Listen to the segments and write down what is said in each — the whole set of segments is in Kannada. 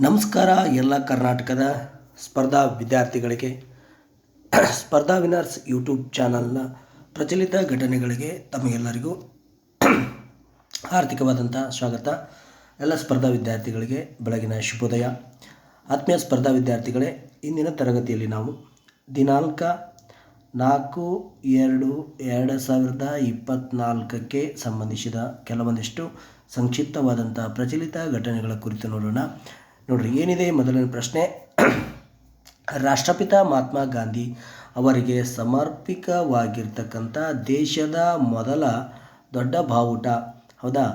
ನಮಸ್ಕಾರ ಎಲ್ಲ ಕರ್ನಾಟಕದ ಸ್ಪರ್ಧಾ ವಿದ್ಯಾರ್ಥಿಗಳಿಗೆ ಸ್ಪರ್ಧಾ ವಿನರ್ಸ್ ಯೂಟ್ಯೂಬ್ ಚಾನಲ್ನ ಪ್ರಚಲಿತ ಘಟನೆಗಳಿಗೆ ತಮಗೆಲ್ಲರಿಗೂ ಹಾರ್ದಿಕವಾದಂಥ ಸ್ವಾಗತ. ಎಲ್ಲ ಸ್ಪರ್ಧಾ ವಿದ್ಯಾರ್ಥಿಗಳಿಗೆ ಬೆಳಗಿನ ಶುಭೋದಯ. ಆತ್ಮೀಯ ಸ್ಪರ್ಧಾ ವಿದ್ಯಾರ್ಥಿಗಳೇ, ಇಂದಿನ ತರಗತಿಯಲ್ಲಿ ನಾವು ದಿನಾಂಕ 4/2/2024ಕ್ಕೆ ಸಂಬಂಧಿಸಿದ ಕೆಲವೊಂದಿಷ್ಟು ಸಂಕ್ಷಿಪ್ತವಾದಂಥ ಪ್ರಚಲಿತ ಘಟನೆಗಳ ಕುರಿತು ನೋಡೋಣ. ನೋಡ್ರಿ, ಏನಿದೆ ಮೊದಲನೇ ಪ್ರಶ್ನೆ. ರಾಷ್ಟ್ರಪಿತ ಮಹಾತ್ಮ ಗಾಂಧಿ ಅವರಿಗೆ ಸಮರ್ಪಿತವಾಗಿರ್ತಕ್ಕಂಥ ದೇಶದ ಮೊದಲ ದೊಡ್ಡ ಬಾವುಟ, ಹೌದಾ,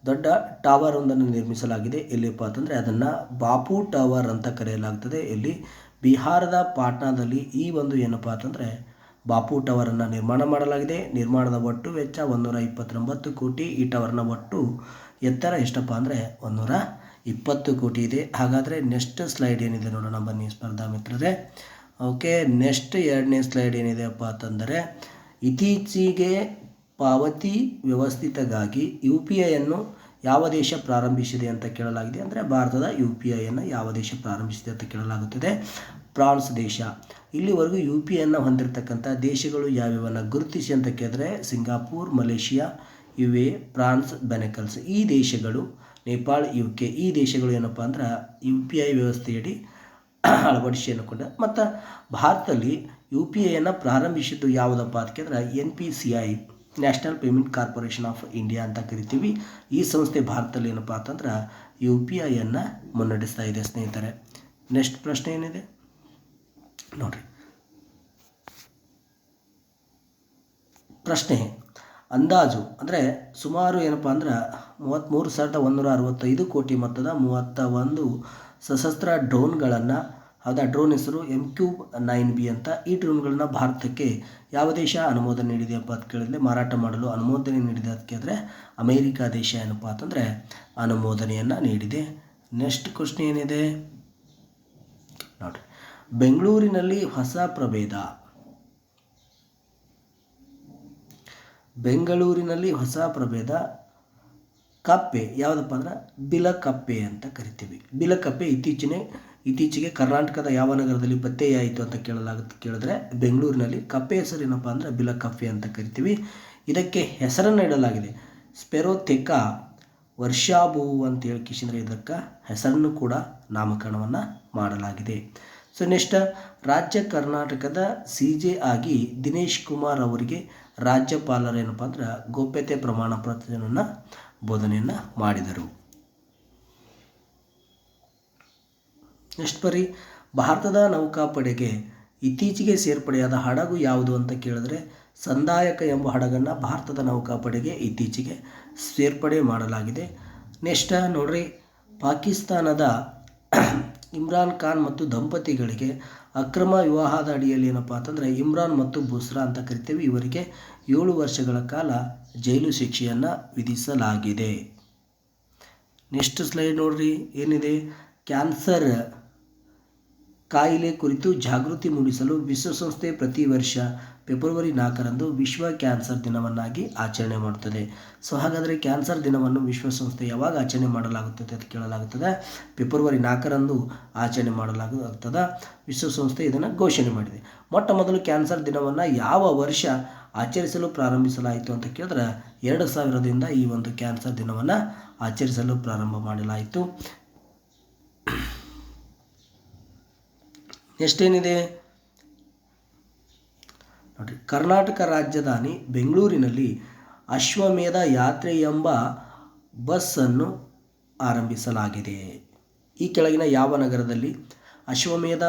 ದೊಡ್ಡ ಟವರ್ ಒಂದನ್ನು ನಿರ್ಮಿಸಲಾಗಿದೆ. ಎಲ್ಲಿಪ್ಪ ಅಂತಂದರೆ ಅದನ್ನು ಬಾಪು ಟವರ್ ಅಂತ ಕರೆಯಲಾಗ್ತದೆ. ಇಲ್ಲಿ ಬಿಹಾರದ ಪಾಟ್ನಾದಲ್ಲಿ ಈ ಒಂದು ಏನಪ್ಪ ಅಂತಂದರೆ ಬಾಪು ಟವರನ್ನು ನಿರ್ಮಾಣ ಮಾಡಲಾಗಿದೆ. ನಿರ್ಮಾಣದ ಒಟ್ಟು ವೆಚ್ಚ 129 ಕೋಟಿ. ಈ ಟವರ್ನ ಒಟ್ಟು ಎತ್ತರ ಎಷ್ಟಪ್ಪ ಅಂದರೆ 120 ಕೋಟಿ ಇದೆ. ಹಾಗಾದರೆ ನೆಕ್ಸ್ಟ್ ಸ್ಲೈಡ್ ಏನಿದೆ ನೋಡೋಣ ಬನ್ನಿ ಸ್ಪರ್ಧಾ ಮಿತ್ರರೇ. ಓಕೆ, ನೆಕ್ಸ್ಟ್ ಎರಡನೇ ಸ್ಲೈಡ್ ಏನಿದೆಯಪ್ಪ ಅಂತಂದರೆ, ಇತ್ತೀಚೆಗೆ ಪಾವತಿ ವ್ಯವಸ್ಥಿತಗಾಗಿ UPIಯನ್ನು ಯಾವ ದೇಶ ಪ್ರಾರಂಭಿಸಿದೆ ಅಂತ ಕೇಳಲಾಗಿದೆ. ಅಂದರೆ ಭಾರತದ UPIಯನ್ನು ಯಾವ ದೇಶ ಪ್ರಾರಂಭಿಸಿದೆ ಅಂತ ಕೇಳಲಾಗುತ್ತದೆ. ಫ್ರಾನ್ಸ್ ದೇಶ. ಇಲ್ಲಿವರೆಗೂ UPIಯನ್ನು ಹೊಂದಿರತಕ್ಕಂಥ ದೇಶಗಳು ಯಾವ್ಯಾವನ್ನ ಗುರುತಿಸಿ ಅಂತ ಕೇಳಿದ್ರೆ ಸಿಂಗಾಪುರ್, ಮಲೇಷಿಯಾ, UAE, ಫ್ರಾನ್ಸ್, ಬೆನೆಕಲ್ಸ್ ಈ ದೇಶಗಳು, ನೇಪಾಳ, UK ಈ ದೇಶಗಳು ಏನಪ್ಪ ಅಂದ್ರೆ UPI ವ್ಯವಸ್ಥೆಯಡಿ ಅಳವಡಿಸಿಕೊಂಡ. ಮತ್ತು ಭಾರತದಲ್ಲಿ UPIಯನ್ನು ಪ್ರಾರಂಭಿಸಿದ್ದು ಯಾವುದಪ್ಪ ಅಂತ ಕೇಳಿದ್ರೆ NPCI, national payment corporation of India ಅಂತ ಕರಿತೀವಿ. ಈ ಸಂಸ್ಥೆ ಭಾರತದಲ್ಲಿ ಏನಪ್ಪ ಅಂತಂದ್ರೆ UPIಯನ್ನು ಮುನ್ನಡೆಸ್ತಾ ಇದೆ ಸ್ನೇಹಿತರೆ. ನೆಕ್ಸ್ಟ್ ಪ್ರಶ್ನೆ ಏನಿದೆ ನೋಡ್ರಿ. ಪ್ರಶ್ನೆ ಅಂದಾಜು ಅಂದರೆ ಸುಮಾರು ಏನಪ್ಪ ಅಂದ್ರೆ 33,165 ಕೋಟಿ ಮೊತ್ತದ 31 ಸಶಸ್ತ್ರ ಡ್ರೋನ್ಗಳನ್ನು, ಹೌದಾ, ಡ್ರೋನ್ ಹೆಸರು MQ-9B ಅಂತ. ಈ ಡ್ರೋನ್ಗಳನ್ನು ಭಾರತಕ್ಕೆ ಯಾವ ದೇಶ ಅನುಮೋದನೆ ನೀಡಿದೆಯಪ್ಪ ಅಂತ ಕೇಳಿದರೆ ಮಾರಾಟ ಮಾಡಲು ಅನುಮೋದನೆ ನೀಡಿದೆ ಅಂತ ಕೇಳಿದ್ರೆ ಅಮೇರಿಕಾ ದೇಶ ಏನಪ್ಪ ಅಂತಂದರೆ ಅನುಮೋದನೆಯನ್ನು ನೀಡಿದೆ. ನೆಕ್ಸ್ಟ್ ಕ್ವಶ್ನೆ ಏನಿದೆ ನೋಡಿರಿ. ಬೆಂಗಳೂರಿನಲ್ಲಿ ಹೊಸ ಪ್ರಭೇದ ಕಪ್ಪೆ ಯಾವುದಪ್ಪ ಅಂದ್ರೆ ಬಿಲಕಪ್ಪೆ ಅಂತ ಕರಿತೀವಿ. ಬಿಲಕಪ್ಪೆ ಇತ್ತೀಚೆಗೆ ಕರ್ನಾಟಕದ ಯಾವ ನಗರದಲ್ಲಿ ಪತ್ತೆಯಾಯಿತು ಅಂತ ಕೇಳಿದ್ರೆ ಬೆಂಗಳೂರಿನಲ್ಲಿ. ಕಪ್ಪೆ ಹೆಸರು ಏನಪ್ಪ ಅಂದರೆ ಬಿಲಕಪ್ಪೆ ಅಂತ ಕರಿತೀವಿ. ಇದಕ್ಕೆ ಹೆಸರನ್ನು ಇಡಲಾಗಿದೆ ಸ್ಪೆರೋಥೆಕಾ ವರ್ಷಾಭೂ ಅಂತ ಹೇಳಿಕಿಸಿದ್ರೆ ಇದಕ್ಕೆ ಹೆಸರನ್ನು ಕೂಡ ನಾಮಕರಣವನ್ನು ಮಾಡಲಾಗಿದೆ. ಸೊ ನೆಕ್ಸ್ಟ್, ರಾಜ್ಯ ಕರ್ನಾಟಕದ CJ ಆಗಿ ದಿನೇಶ್ ಕುಮಾರ್ ಅವರಿಗೆ ರಾಜ್ಯಪಾಲರು ಏನಪ್ಪ ಅಂದ್ರೆ ಗೌಪ್ಯತೆ ಪ್ರಮಾಣ ಪತ್ರವನ್ನು ಬೋಧನೆಯನ್ನು ಮಾಡಿದರು. ನೆಕ್ಸ್ಟ್ ಬರೀ ಭಾರತದ ನೌಕಾಪಡೆಗೆ ಇತ್ತೀಚೆಗೆ ಸೇರ್ಪಡೆಯಾದ ಹಡಗು ಯಾವುದು ಅಂತ ಕೇಳಿದ್ರೆ ಸಂದಾಯಕ ಎಂಬ ಹಡಗನ್ನು ಭಾರತದ ನೌಕಾಪಡೆಗೆ ಇತ್ತೀಚೆಗೆ ಸೇರ್ಪಡೆ ಮಾಡಲಾಗಿದೆ. ನೆಕ್ಸ್ಟ್ ನೋಡ್ರಿ, ಪಾಕಿಸ್ತಾನದ ಇಮ್ರಾನ್ ಖಾನ್ ಮತ್ತು ದಂಪತಿಗಳಿಗೆ ಅಕ್ರಮ ವಿವಾಹದ ಅಡಿಯಲ್ಲಿ ಏನಪ್ಪ ಅಂತಂದರೆ ಇಮ್ರಾನ್ ಮತ್ತು ಬುಸ್ರಾ ಅಂತ ಕರಿತೀವಿ. ಇವರಿಗೆ 7 ವರ್ಷಗಳ ಕಾಲ ಜೈಲು ಶಿಕ್ಷೆಯನ್ನು ವಿಧಿಸಲಾಗಿದೆ. ನೆಕ್ಸ್ಟ್ ಸ್ಲೈಡ್ ನೋಡ್ರಿ, ಏನಿದೆ. ಕ್ಯಾನ್ಸರ್ ಕಾಯಿಲೆ ಕುರಿತು ಜಾಗೃತಿ ಮೂಡಿಸಲು ವಿಶ್ವಸಂಸ್ಥೆ ಪ್ರತಿ ವರ್ಷ ಫೆಬ್ರವರಿ 4ರಂದು ವಿಶ್ವ ಕ್ಯಾನ್ಸರ್ ದಿನವನ್ನಾಗಿ ಆಚರಣೆ ಮಾಡುತ್ತದೆ. ಸೊ ಹಾಗಾದರೆ ಕ್ಯಾನ್ಸರ್ ದಿನವನ್ನು ವಿಶ್ವಸಂಸ್ಥೆ ಯಾವಾಗ ಆಚರಣೆ ಮಾಡಲಾಗುತ್ತದೆ ಅಂತ ಕೇಳಲಾಗುತ್ತದೆ. ಫೆಬ್ರವರಿ 4ರಂದು ಆಚರಣೆ ಮಾಡಲಾಗುತ್ತದೆ. ವಿಶ್ವಸಂಸ್ಥೆ ಇದನ್ನು ಘೋಷಣೆ ಮಾಡಿದೆ. ಮೊಟ್ಟ ಮೊದಲು ಕ್ಯಾನ್ಸರ್ ದಿನವನ್ನು ಯಾವ ವರ್ಷ ಆಚರಿಸಲು ಪ್ರಾರಂಭಿಸಲಾಯಿತು ಅಂತ ಕೇಳಿದ್ರೆ 2000ರಿಂದ ಈ ಒಂದು ಕ್ಯಾನ್ಸರ್ ದಿನವನ್ನು ಆಚರಿಸಲು ಪ್ರಾರಂಭ ಮಾಡಲಾಯಿತು. ಎಷ್ಟೇನಿದೆ ನೋಡಿ. ಕರ್ನಾಟಕ ರಾಜಧಾನಿ ಬೆಂಗಳೂರಿನಲ್ಲಿ ಅಶ್ವಮೇಧ ಯಾತ್ರೆ ಎಂಬ ಬಸ್ಸನ್ನು ಆರಂಭಿಸಲಾಗಿದೆ. ಈ ಕೆಳಗಿನ ಯಾವ ನಗರದಲ್ಲಿ ಅಶ್ವಮೇಧ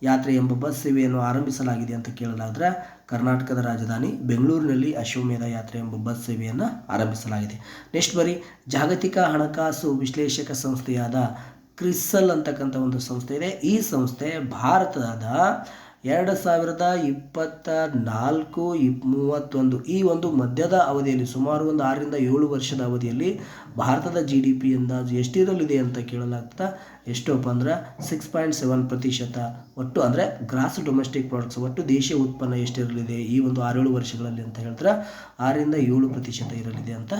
ಯಾತ್ರೆ ಎಂಬ ಬಸ್ ಸೇವೆಯನ್ನು ಆರಂಭಿಸಲಾಗಿದೆ ಅಂತ ಕೇಳಲಾದ್ರೆ ಕರ್ನಾಟಕದ ರಾಜಧಾನಿ ಬೆಂಗಳೂರಿನಲ್ಲಿ ಅಶ್ವಮೇಧ ಯಾತ್ರೆ ಎಂಬ ಬಸ್ ಸೇವೆಯನ್ನು ಆರಂಭಿಸಲಾಗಿದೆ. ನೆಕ್ಸ್ಟ್ ಬರೀ ಜಾಗತಿಕ ಹಣಕಾಸು ವಿಶ್ಲೇಷಕ ಸಂಸ್ಥೆಯಾದ ಕ್ರಿಸಲ್ ಅಂತಕ್ಕಂಥ ಒಂದು ಸಂಸ್ಥೆ ಇದೆ. ಈ ಸಂಸ್ಥೆ ಭಾರತದ 2024-31 ಈ ಒಂದು ಮಧ್ಯದ ಅವಧಿಯಲ್ಲಿ ಸುಮಾರು ಒಂದು 6ರಿಂದ 7 ವರ್ಷದ ಅವಧಿಯಲ್ಲಿ ಭಾರತದ GDP ಅಂದಾಜು ಎಷ್ಟಿರಲಿದೆ ಅಂತ ಕೇಳಲಾಗ್ತದೆ. ಎಷ್ಟಪ್ಪ ಅಂದ್ರೆ 6.7% ಒಟ್ಟು ಅಂದರೆ ಗ್ರಾಸ್ ಡೊಮೆಸ್ಟಿಕ್ ಪ್ರಾಡಕ್ಟ್ಸ್ ಒಟ್ಟು ದೇಶೀಯ ಉತ್ಪನ್ನ ಎಷ್ಟಿರಲಿದೆ ಈ ಒಂದು 6-7 ವರ್ಷಗಳಲ್ಲಿ ಅಂತ ಹೇಳಿದ್ರೆ 6ರಿಂದ 7% ಇರಲಿದೆ ಅಂತ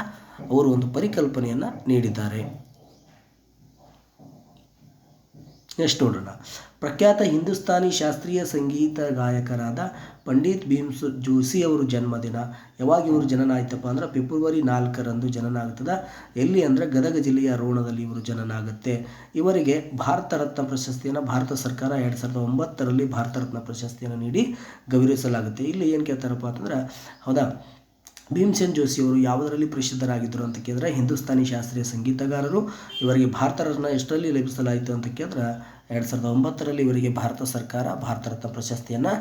ಅವರು ಒಂದು ಪರಿಕಲ್ಪನೆಯನ್ನು ನೀಡಿದ್ದಾರೆ. ನೆಕ್ಸ್ಟ್ ನೋಡೋಣ. ಪ್ರಖ್ಯಾತ ಹಿಂದೂಸ್ತಾನಿ ಶಾಸ್ತ್ರೀಯ ಸಂಗೀತ ಗಾಯಕರಾದ ಪಂಡಿತ್ ಭೀಮ್ ಜೋಶಿ ಅವರು ಜನ್ಮದಿನ. ಯಾವಾಗ ಇವರು ಜನನ ಆಯ್ತಪ್ಪ ಅಂದ್ರೆ ಫೆಬ್ರವರಿ 4ರಂದು ಜನನ ಆಗ್ತದೆ. ಎಲ್ಲಿ ಅಂದರೆ ಗದಗ ಜಿಲ್ಲೆಯ ರೋಣದಲ್ಲಿ ಇವರು ಜನನ ಆಗುತ್ತೆ. ಇವರಿಗೆ ಭಾರತ ರತ್ನ ಪ್ರಶಸ್ತಿಯನ್ನು ಭಾರತ ಸರ್ಕಾರ 2009ರಲ್ಲಿ ಭಾರತ ರತ್ನ ಪ್ರಶಸ್ತಿಯನ್ನು ನೀಡಿ ಗೌರವಿಸಲಾಗುತ್ತೆ. ಇಲ್ಲಿ ಏನು ಕೇಳ್ತಾರಪ್ಪ ಅಂತಂದ್ರೆ, ಹೌದಾ, ಭೀಮ್ಸೇನ್ ಜೋಶಿ ಅವರು ಯಾವುದರಲ್ಲಿ ಪ್ರಸಿದ್ಧರಾಗಿದ್ದರು ಅಂತ ಕೇಳಿದ್ರೆ ಹಿಂದೂಸ್ತಾನಿ ಶಾಸ್ತ್ರೀಯ ಸಂಗೀತಗಾರರು. ಇವರಿಗೆ ಭಾರತ ರತ್ನ ಎಷ್ಟರಲ್ಲಿ ಲಭಿಸಲಾಯಿತು ಅಂತ ಕೇಳಿದ್ರೆ 2009ರಲ್ಲಿ ಇವರಿಗೆ ಭಾರತ ಸರ್ಕಾರ ಭಾರತ ರತ್ನ ಪ್ರಶಸ್ತಿಯನ್ನು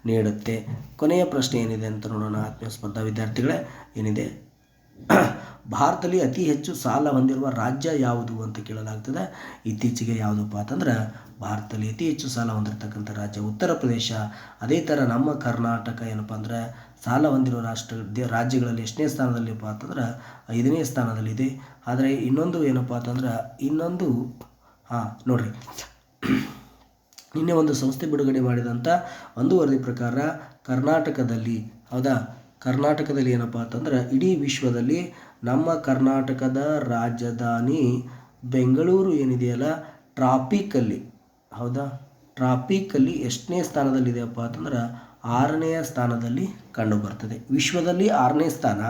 ನೀಡುತ್ತೆ. ಕೊನೆಯ ಪ್ರಶ್ನೆ ಏನಿದೆ ಅಂತ ನೋಡೋಣ ಆತ್ಮೀಯ ಸ್ಪರ್ಧಾ ವಿದ್ಯಾರ್ಥಿಗಳೇ. ಏನಿದೆ, ಭಾರತದಲ್ಲಿ ಅತಿ ಹೆಚ್ಚು ಸಾಲ ಹೊಂದಿರುವ ರಾಜ್ಯ ಯಾವುದು ಅಂತ ಕೇಳಲಾಗ್ತದೆ. ಇತ್ತೀಚೆಗೆ ಯಾವುದಪ್ಪ ಅಂತಂದ್ರೆ ಭಾರತದಲ್ಲಿ ಅತಿ ಹೆಚ್ಚು ಸಾಲ ಹೊಂದಿರತಕ್ಕಂಥ ರಾಜ್ಯ ಉತ್ತರ ಪ್ರದೇಶ. ಅದೇ ಥರ ನಮ್ಮ ಕರ್ನಾಟಕ ಏನಪ್ಪ ಅಂದರೆ ಸಾಲ ಹೊಂದಿರುವ ರಾಜ್ಯಗಳಲ್ಲಿ ಎಷ್ಟನೇ ಸ್ಥಾನದಲ್ಲಿಪ್ಪ ಅಂತಂದ್ರೆ 5ನೇ ಸ್ಥಾನದಲ್ಲಿದೆ. ಆದರೆ ಇನ್ನೊಂದು ಏನಪ್ಪ ಅಂತಂದ್ರೆ ನೋಡ್ರಿ, ನಿನ್ನೆ ಒಂದು ಸಂಸ್ಥೆ ಬಿಡುಗಡೆ ಮಾಡಿದಂಥ ಒಂದು ವರದಿ ಪ್ರಕಾರ ಕರ್ನಾಟಕದಲ್ಲಿ, ಹೌದಾ, ಕರ್ನಾಟಕದಲ್ಲಿ ಏನಪ್ಪ ಅಂತಂದ್ರೆ ಇಡೀ ವಿಶ್ವದಲ್ಲಿ ನಮ್ಮ ಕರ್ನಾಟಕದ ರಾಜಧಾನಿ ಬೆಂಗಳೂರು ಏನಿದೆಯಲ್ಲ ಟ್ರಾಫಿಕಲ್ಲಿ, ಹೌದಾ, ಟ್ರಾಫಿಕಲ್ಲಿ ಎಷ್ಟನೇ ಸ್ಥಾನದಲ್ಲಿದೆಯಪ್ಪ ಅಂತಂದ್ರೆ 6ನೇ ಸ್ಥಾನದಲ್ಲಿ ಕಂಡು ಬರ್ತದೆ. ವಿಶ್ವದಲ್ಲಿ 6ನೇ ಸ್ಥಾನ,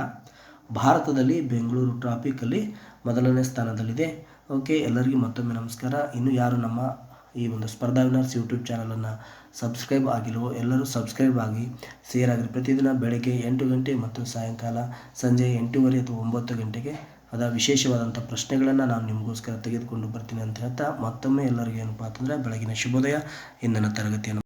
ಭಾರತದಲ್ಲಿ ಬೆಂಗಳೂರು ಟ್ರಾಫಿಕಲ್ಲಿ ಮೊದಲನೇ ಸ್ಥಾನದಲ್ಲಿದೆ. ಓಕೆ, ಎಲ್ಲರಿಗೂ ಮತ್ತೊಮ್ಮೆ ನಮಸ್ಕಾರ. ಇನ್ನು ಯಾರು ನಮ್ಮ ಈ ಒಂದು ಸ್ಪರ್ಧಾ ವಿನ್ನರ್ಸ್ ಯೂಟ್ಯೂಬ್ ಚಾನಲನ್ನು ಸಬ್ಸ್ಕ್ರೈಬ್ ಆಗಿಲ್ವೋ ಎಲ್ಲರೂ ಸಬ್ಸ್ಕ್ರೈಬ್ ಆಗಿ ಶೇರ್ ಆಗಿರಿ. ಪ್ರತಿದಿನ ಬೆಳಗ್ಗೆ 8 ಗಂಟೆ ಮತ್ತು ಸಾಯಂಕಾಲ ಸಂಜೆ 8:30 ಅಥವಾ 9 ಗಂಟೆಗೆ ವಿಶೇಷವಾದಂಥ ಪ್ರಶ್ನೆಗಳನ್ನು ನಾನು ನಿಮಗೋಸ್ಕರ ತೆಗೆದುಕೊಂಡು ಬರ್ತೀನಿ ಅಂತ ಹೇಳ್ತಾ ಮತ್ತೊಮ್ಮೆ ಎಲ್ಲರಿಗೂ ಏನಪ್ಪ ಅಂತಂದರೆ ಬೆಳಗಿನ ಶುಭೋದಯ. ಇಂದಿನ ತರಗತಿಯನ್ನು